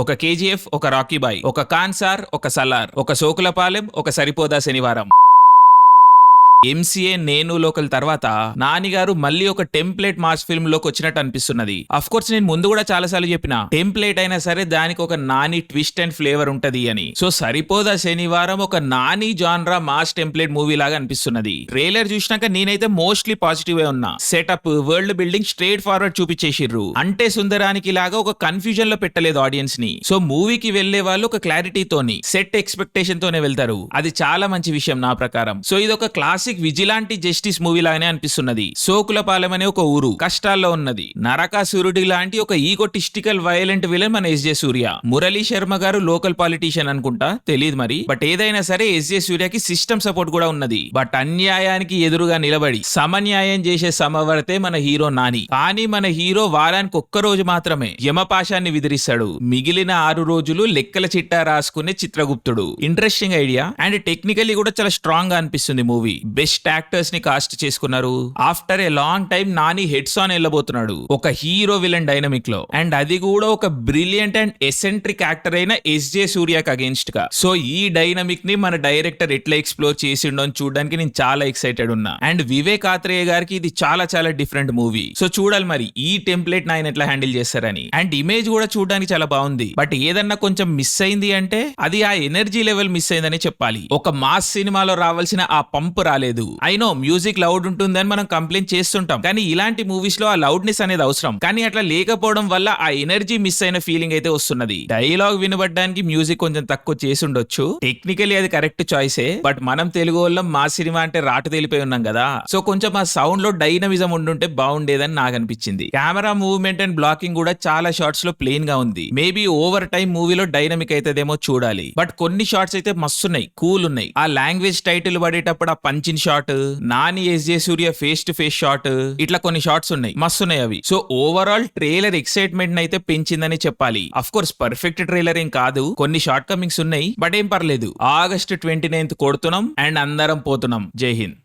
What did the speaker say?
ఒక కేజీఎఫ్, ఒక Rocky bye, ఒక కాన్సార్, ఒక సలార్, ఒక సోకులపాలెం, ఒక సరిపోదా శనివారం. ఎంసీఏ నేను లోకల్ తర్వాత నానిగారు మళ్ళీ ఒక టెంప్లెట్ మాస్ ఫిల్మ్ లోకి వచ్చినట్టు అనిపిస్తున్నది. అఫ్ కోర్స్ నేను ముందు కూడా చాలా సార్లు చెప్పిన టెంప్లెట్ అయినా సరే దానికి ఒక నాని ట్విస్ట్ అండ్ ఫ్లేవర్ ఉంటది అని. సో సరిపోదా శనివారం ఒక Nani genre mass template movie లాగా అనిపిస్తున్నది. ట్రైలర్ చూసినాక నేనైతే మోస్ట్లీ పాజిటివ్ ఉన్నా. Setup, world building straightforward చూపించేసిర్రు. అంటే సుందరానికి లాగా ఒక కన్ఫ్యూజన్ లో పెట్టలేదు ఆడియన్స్ ని. సో మూవీకి వెళ్లే వాళ్ళు ఒక క్లారిటీతోని సెట్ ఎక్స్పెక్టేషన్ తోనే వెళ్తారు. అది చాలా మంచి విషయం నా ప్రకారం. సో ఇది ఒక క్లాసిక్ విజిలాంటి జస్టిస్ మూవీ లాగానే అనిపిస్తున్నది. సోకులపాలెం అనే ఒక ఊరు కష్టాల్లో ఉన్నది. నరకాసురుడి లాంటి ఒక ఈగోటిస్టికల్ వైలెంట్ విలన్ మన ఎస్జే సూర్య. మురళీ శర్మ గారు లోకల్ పాలిటీషియన్ అనుకుంటా, తెలియదు మరి. బట్ ఏదైనా సరే ఎస్జే సూర్యకి సిస్టమ్ సపోర్ట్ కూడా ఉన్నది. బట్ అన్యాయానికి ఎదురుగా నిలబడి సమన్యాయం చేసే సమవర్తే మన హీరో నాని. కానీ మన హీరో వారానికి ఒక్క రోజు మాత్రమే యమపాశాన్ని విదిరిస్తాడు. మిగిలిన 6 రోజులు లెక్కల చిట్టా రాసుకునే చిత్రగుప్తుడు. ఇంట్రెస్టింగ్ ఐడియా అండ్ టెక్నికల్లీ కూడా చాలా స్ట్రాంగ్ గా అనిపిస్తుంది మూవీ. బెస్ట్ యాక్టర్స్ ని కాస్ట్ చేసుకున్నారు. After a long time Nani heads on వెళ్ళబోతున్నాడు ఒక హీరో విలన్ డైనమిక్ లో. అండ్ అది కూడా ఒక బ్రిలియంట్ అండ్ ఎసెంట్రిక్ యాక్టర్ అయిన ఎస్జే సూర్యకి అగేన్స్ట్ గా. సో ఈ డైనమిక్ ని మన డైరెక్టర్ ఎట్లా ఎక్స్ప్లోర్ చేసిండో అని చూడడానికి నేను చాలా ఎక్సైటెడ్ ఉన్నా. అండ్ వివేక్ ఆత్రేయ గారికి ఇది చాలా చాలా డిఫరెంట్ మూవీ. సో చూడాలి మరి ఈ టెంప్లెట్ ఆయన ఎట్లా హ్యాండిల్ చేస్తారని. అండ్ ఇమేజ్ కూడా చూడడానికి చాలా బాగుంది. బట్ ఏదన్నా కొంచెం మిస్ అయింది అంటే అది ఆ ఎనర్జీ లెవెల్ మిస్ అయిందని చెప్పాలి. ఒక మాస్ సినిమాలో రావాల్సిన ఆ పంప్ రాలేదు. ఐ నో మ్యూజిక్ లౌడ్ ఉంటుందని మనం కంప్లైంట్ చేస్తుంటాం, కానీ ఇలాంటి మూవీస్ లో ఆ లౌడ్నెస్ అనేది అవసరం. కానీ అట్లా లేకపోవడం వల్ల ఆ ఎనర్జీ మిస్ అయిన ఫీలింగ్ అయితే వస్తున్నది. డైలాగ్ వినబడడానికి మ్యూజిక్ కొంచెం తక్కువ చేసి ఉండొచ్చు. టెక్నికలీ అది కరెక్ట్ చాయిసే. బట్ మనం తెలుగు వాళ్ళం మా సినిమా అంటే రాటు తేలిపోయి ఉన్నాం కదా. సో కొంచెం ఆ సౌండ్ లో డైనమిజం ఉండుంటే బాగుండేదని నాకు అనిపించింది. కెమెరా మూవ్మెంట్ అండ్ బ్లాకింగ్ కూడా చాలా షార్ట్స్ లో ప్లేన్ గా ఉంది. మేబీ ఓవర్ టైం మూవీలో డైనమిక్ అయితేదేమో చూడాలి. బట్ కొన్ని షార్ట్స్ అయితే మస్తున్నాయి, కూల్ ఉన్నాయి. ఆ లాంగ్వేజ్ టైటిల్ పడేటప్పుడు ఆ punching shot, Nani SJ Suriya face to face shot, ఇట్లా కొన్ని షార్ట్స్ ఉన్నాయి, మస్తున్నాయి అవి. సో ఓవరాల్ ట్రైలర్ ఎక్సైట్మెంట్ అయితే పెంచిందని చెప్పాలి. అఫ్ కోర్స్ పర్ఫెక్ట్ ట్రైలర్ ఏం కాదు, కొన్ని షార్ట్ కమింగ్స్ ఉన్నాయి. బట్ ఏం పర్లేదు. ఆగస్ట్ 29 కొడుతున్నాం అండ్ అందరం పోతున్నాం. జై హింద్.